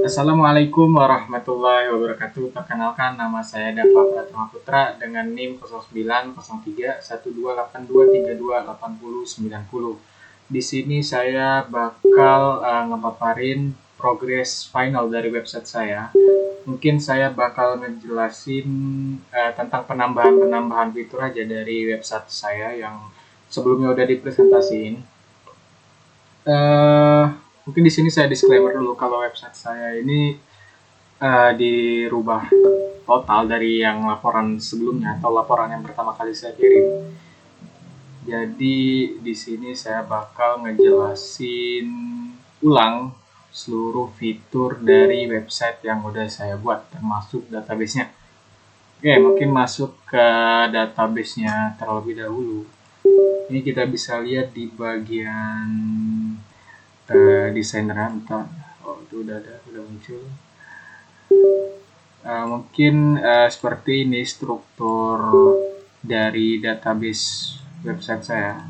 Assalamualaikum warahmatullahi wabarakatuh. Perkenalkan, nama saya Dava Pratama Putra dengan NIM 09031282328090. Di sini saya bakal ngepaparin progres final dari website saya. Mungkin saya bakal ngejelasin tentang penambahan fitur aja dari website saya yang sebelumnya udah dipresentasiin. Mungkin di sini saya disclaimer dulu kalau website saya ini dirubah total dari yang laporan sebelumnya atau laporan yang pertama kali saya kirim. Jadi di sini saya bakal ngejelasin ulang seluruh fitur dari website yang udah saya buat, termasuk database-nya. Oke, mungkin masuk ke database-nya terlebih dahulu. Ini kita bisa lihat di bagian desainer bentar. Oh, itu udah muncul. Mungkin seperti ini struktur dari database website saya.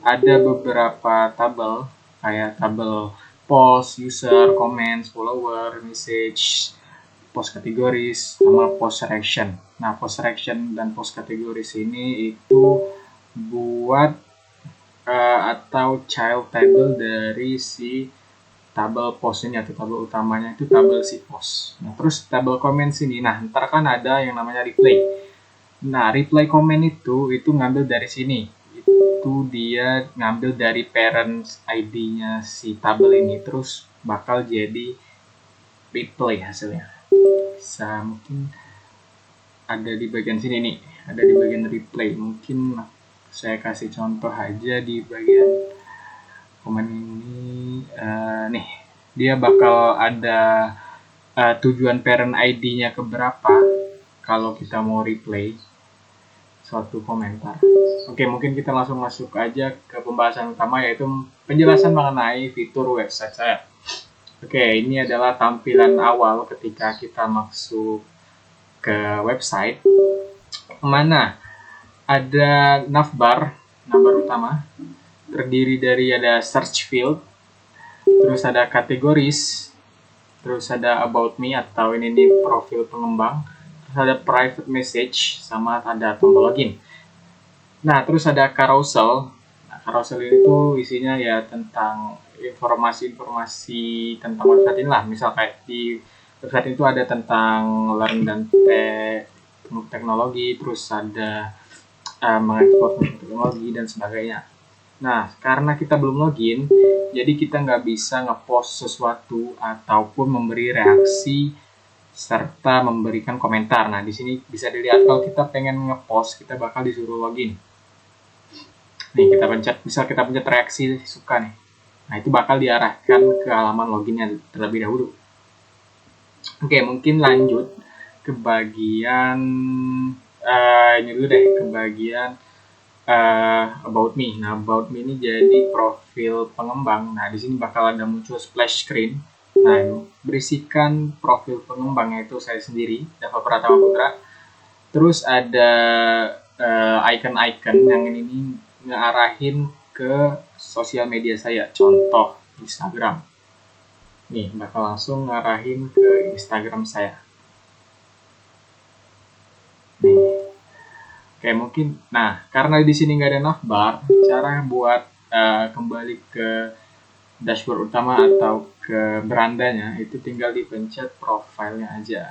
Ada beberapa tabel kayak tabel post, user, comments, follower, message, post categories, sama post selection. Nah, post selection dan post categories ini itu buat atau child table dari si tabel post ini atau tabel utamanya itu tabel si post. Nah, terus tabel comments ini, nah ntar kan ada yang namanya replay. Nah, replay comment itu ngambil dari sini. Itu dia ngambil dari parents ID-nya si tabel ini, terus bakal jadi replay hasilnya. Bisa mungkin ada di bagian sini nih, ada di bagian replay. Mungkin saya kasih contoh aja di bagian komen ini. Nih, dia bakal ada tujuan parent ID-nya keberapa kalau kita mau replay suatu komentar. Oke, mungkin kita langsung masuk aja ke pembahasan utama, yaitu penjelasan mengenai fitur website saya. Oke, ini adalah tampilan awal ketika kita masuk ke website, mana ada navbar utama, terdiri dari ada search field, terus ada kategoris, terus ada about me atau ini nih profil pengembang, terus ada private message, sama ada tombol login. Nah, terus ada carousel. Nah, carousel itu isinya ya tentang informasi-informasi tentang website inilah. Misal kayak di website itu ada tentang learn dan teknologi, terus ada mengekspor teknologi dan sebagainya. Nah, karena kita belum login, jadi kita nggak bisa ngepost sesuatu ataupun memberi reaksi serta memberikan komentar. Nah, di sini bisa dilihat kalau kita pengen ngepost, kita bakal disuruh login. Nih, misal kita pencet reaksi suka nih. Nah, itu bakal diarahkan ke halaman loginnya terlebih dahulu. Oke, mungkin lanjut ke bagian ini dulu deh, ke bagian about me. Nah, about me ini jadi profil pengembang. Nah, di sini bakal ada muncul splash screen. Nah, berisikan profil pengembangnya itu saya sendiri, Dava Pratama Putra. Terus ada icon-icon yang ini ngearahin ke sosial media saya. Contoh Instagram. Nih, bakal langsung ngarahin ke Instagram saya. Nih. Oke, mungkin, nah karena di sini nggak ada navbar, cara buat kembali ke dashboard utama atau ke berandanya itu tinggal dipencet profilnya aja.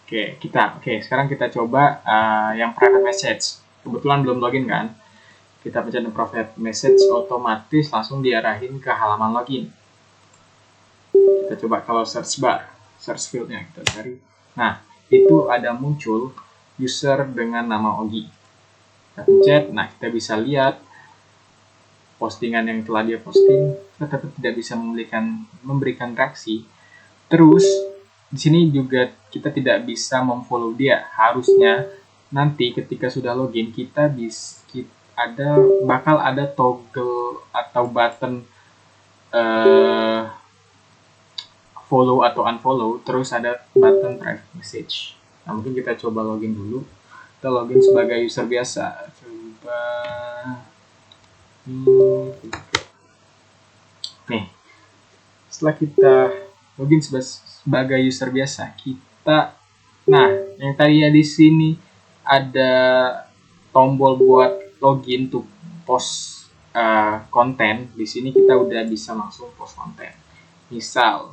Oke, sekarang kita coba yang private message. Kebetulan belum login kan? Kita pencet private message, otomatis langsung diarahin ke halaman login. Kita coba kalau search bar, search fieldnya kita cari. Nah, itu ada muncul user dengan nama Ogi. Kita pencet, nah kita bisa lihat postingan yang telah dia posting, tetapi tidak bisa memberikan reaksi. Terus di sini juga kita tidak bisa memfollow dia. Harusnya nanti ketika sudah login kita bakal ada toggle atau button follow atau unfollow, terus ada button private message. Nah, mungkin kita coba login dulu. Kita login sebagai user biasa. Coba nih. Setelah kita login sebagai user biasa. Nah, yang tadi ya di sini ada tombol buat login untuk post konten. Di sini kita udah bisa langsung post konten. Misal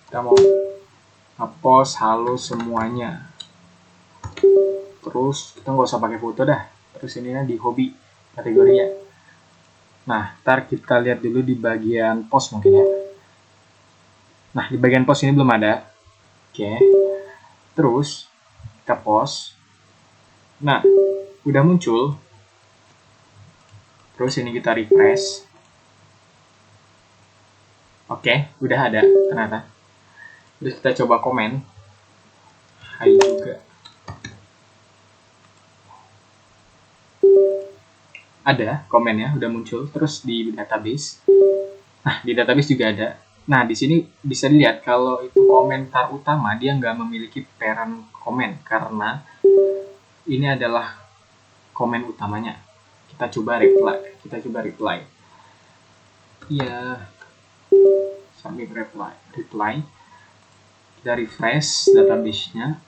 kita mau ngepost halo semuanya, terus kita nggak usah pakai foto dah, terus ini di hobi kategorinya. Nah, ntar kita lihat dulu di bagian post mungkin ya. Nah, di bagian post ini belum ada. Oke. Terus kita post. Nah, udah muncul. Terus ini kita refresh. Oke, udah ada ternyata. Terus kita coba komen. Hai juga. Ada komennya, udah muncul. Terus di database. Nah, di database juga ada. Nah, di sini bisa dilihat kalau itu komentar utama, dia nggak memiliki parent komen karena ini adalah komen utamanya. Kita coba reply. Iya. Submit reply. Kita refresh database-nya.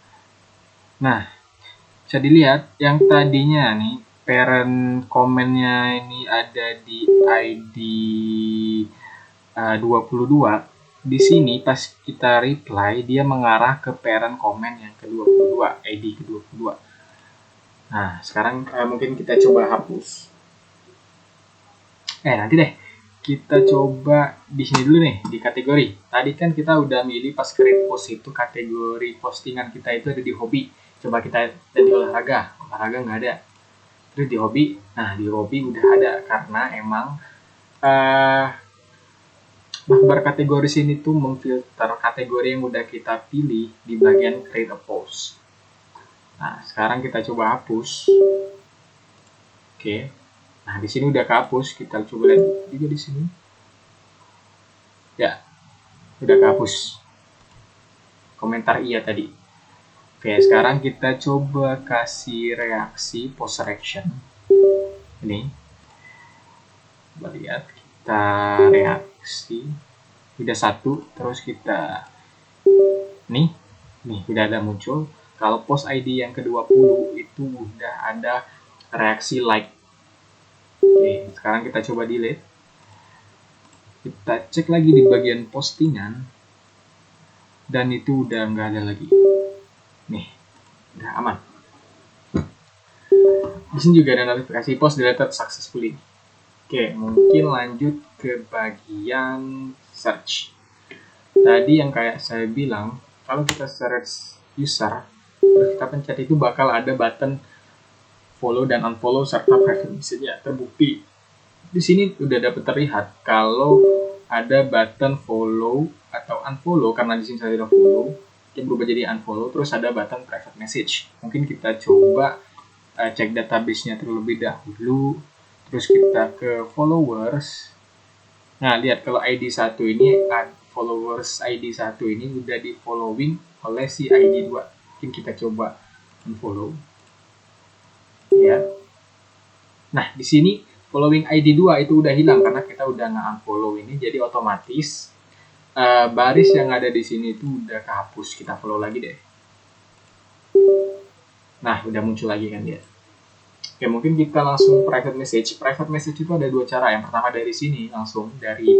Nah, bisa dilihat yang tadinya nih parent komennya ini ada di ID 22. Di sini pas kita reply dia mengarah ke parent komen yang ke-22, ID ke-22. Nah, sekarang mungkin kita coba hapus. Nanti deh kita coba di sini dulu nih di kategori. Tadi kan kita udah milih pas create post itu kategori postingan kita itu ada di hobi. Coba kita jadi olahraga nggak ada. Terus di hobi, nah di hobi udah ada karena emang navbar kategori sini tuh memfilter kategori yang udah kita pilih di bagian create a post. Nah, sekarang kita coba hapus. Oke. Nah, di sini udah kehapus. Kita coba lihat juga di sini. Ya, udah kehapus. Komentar iya tadi. Oke, sekarang kita coba kasih reaksi post reaction. Ini. Coba lihat. Kita reaksi. Udah satu. Terus kita nih udah ada muncul. Kalau post ID yang ke-20 itu udah ada reaksi like. Oke, sekarang kita coba delete. Kita cek lagi di bagian postingan. Dan itu udah nggak ada lagi. Nih, udah aman. Di sini juga ada notifikasi post deleted successfully. Oke, mungkin lanjut ke bagian search. Tadi yang kayak saya bilang, kalau kita search user, terus kita pencet itu bakal ada button follow dan unfollow serta private message-nya. Terbukti di sini udah dapat terlihat kalau ada button follow atau unfollow, karena di sini saya sudah follow, dia berubah jadi unfollow, terus ada button private message. Mungkin kita coba cek database-nya terlebih dahulu, terus kita ke followers. Nah, lihat kalau ID 1 ini, followers ID 1 ini udah di following oleh si ID 2. Mungkin kita coba unfollow. Ya. Nah, di sini following ID 2 itu udah hilang karena kita udah nge-unfollow ini, jadi otomatis baris yang ada di sini itu udah kehapus. Kita follow lagi deh. Nah, udah muncul lagi kan dia. Oke, mungkin kita langsung private message. Private message itu ada dua cara. Yang pertama dari sini, langsung dari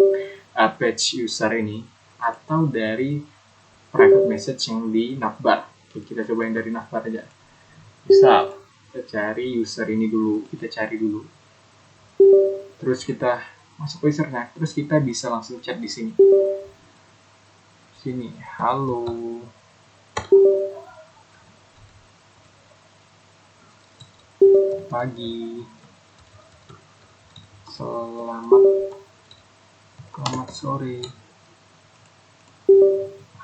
page user ini, atau dari private message yang di navbar. Oke, kita coba yang dari navbar aja. Misal, kita cari user ini dulu. Kita cari dulu. Terus kita masuk ke usernya. Terus kita bisa langsung chat di sini. Sini, halo. Pagi, selamat sore.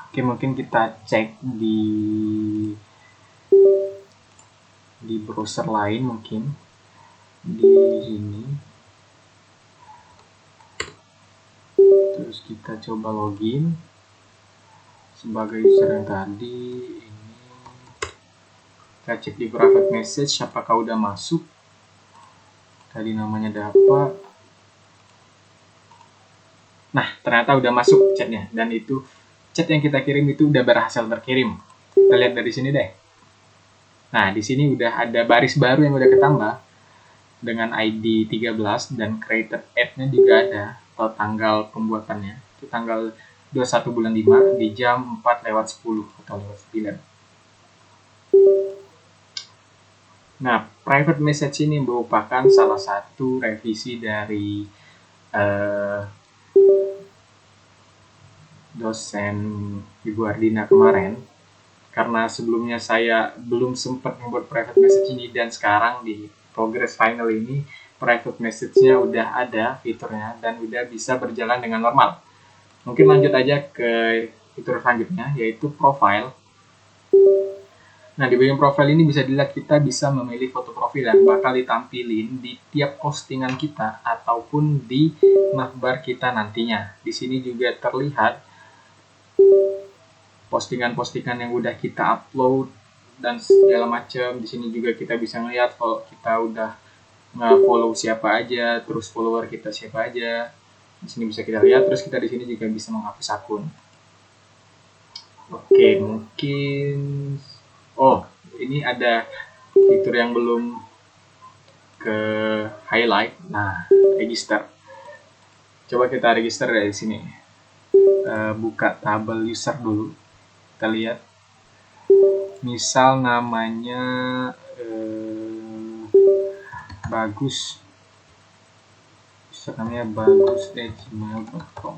Oke, mungkin kita cek di browser lain, mungkin di sini. Terus kita coba login sebagai user yang tadi. Kita cek di private message apakah udah masuk. Tadi namanya dapat. Nah, ternyata udah masuk chatnya, dan itu chat yang kita kirim itu udah berhasil terkirim. Kita lihat dari sini deh. Nah, di sini udah ada baris baru yang udah ketambah dengan ID 13 dan created ad-nya juga ada atau tanggal pembuatannya. Itu tanggal 21 bulan 5 di jam 4:10 atau lewat 9. Nah, private message ini merupakan salah satu revisi dari dosen Ibu Ardina kemarin, karena sebelumnya saya belum sempat membuat private message ini, dan sekarang di progress final ini private message-nya udah ada fiturnya dan udah bisa berjalan dengan normal. Mungkin lanjut aja ke fitur selanjutnya, yaitu profile. Nah, di bagian profile ini bisa dilihat kita bisa memilih foto profil yang bakal ditampilin di tiap postingan kita ataupun di navbar kita nantinya. Di sini juga terlihat postingan-postingan yang udah kita upload dan segala macam. Di sini juga kita bisa ngeliat kalau kita udah nge-follow siapa aja, terus follower kita siapa aja. Di sini bisa kita lihat, terus kita di sini juga bisa menghapus akun. Oke, mungkin ini ada fitur yang belum ke highlight. Nah, register. Coba kita register dari sini. Buka tabel user dulu. Kita lihat, misal namanya Bagus, namanya bagus@gmail.com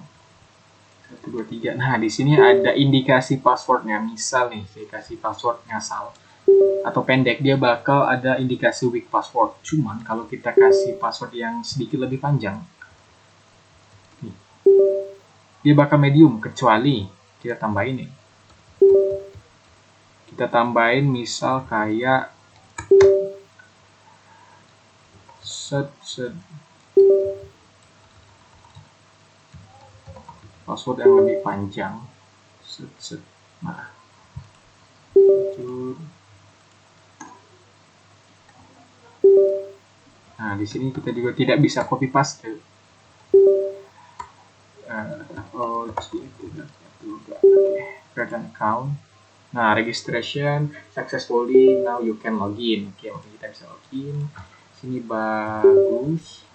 123. Nah, di sini ada indikasi passwordnya. Misal nih, saya kasih password ngasal atau pendek, dia bakal ada indikasi weak password. Cuman kalau kita kasih password yang sedikit lebih panjang, dia bakal medium, kecuali kita tambahin nih. Kita tambahin misal kayak password yang lebih panjang. Nah, di sini kita juga tidak bisa copy paste. Create an account. Nah, registration successfully, now you can login. Oke, kita bisa login. Sini Bagus.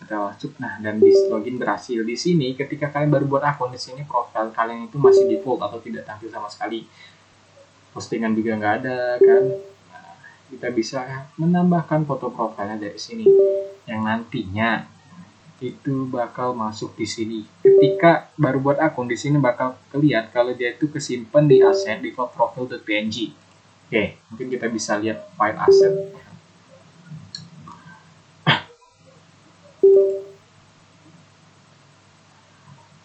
Kita masuk. Nah, dan di login berhasil. Di sini ketika kalian baru buat akun, di sini profil kalian itu masih default atau tidak tampil sama sekali. Postingan juga nggak ada kan. Nah, kita bisa menambahkan foto profilnya dari sini yang nantinya itu bakal masuk di sini. Ketika baru buat akun, di sini bakal kelihatan kalau dia itu kesimpan di aset default profile.png. Oke, mungkin kita bisa lihat file aset.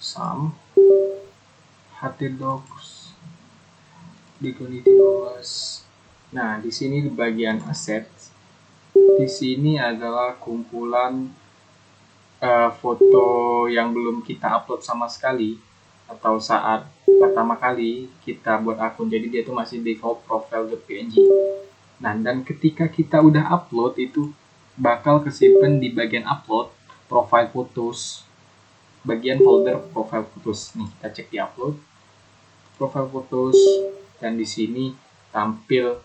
Some htdocs dignity was. Nah, di sini di bagian aset, di sini adalah kumpulan foto yang belum kita upload sama sekali atau saat pertama kali kita buat akun, jadi dia itu masih default profile.png. Nah, dan ketika kita udah upload itu bakal kesimpan di bagian upload profile photos, bagian folder profile photos. Nih, kita cek di upload profile photos, dan di sini tampil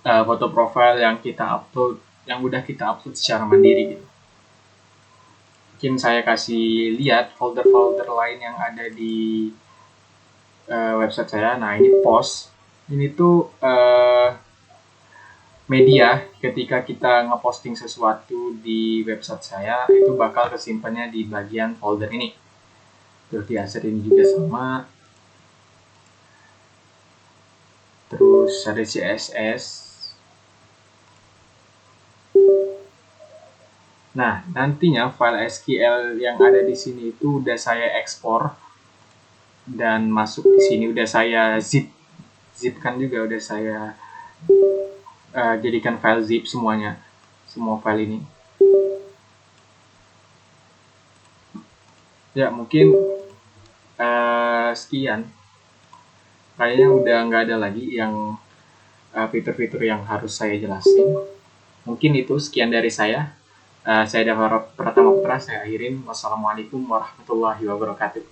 foto profile yang kita upload, yang udah kita upload secara mandiri gitu. Mungkin saya kasih lihat folder-folder lain yang ada di website saya. Nah, ini post. Ini tuh media. Ketika kita ngeposting sesuatu di website saya, itu bakal kesimpannya di bagian folder ini. Terus di aset ini juga sama. Terus ada CSS. Nah, nantinya file SQL yang ada di sini itu udah saya ekspor dan masuk di sini, udah saya zipkan juga, udah saya jadikan file zip semuanya, semua file ini. Ya, mungkin sekian. Kayaknya udah nggak ada lagi yang fitur-fitur yang harus saya jelasin. Mungkin itu sekian dari saya. Saya Dava Pratama Putra, saya akhirin. Wassalamualaikum warahmatullahi wabarakatuh.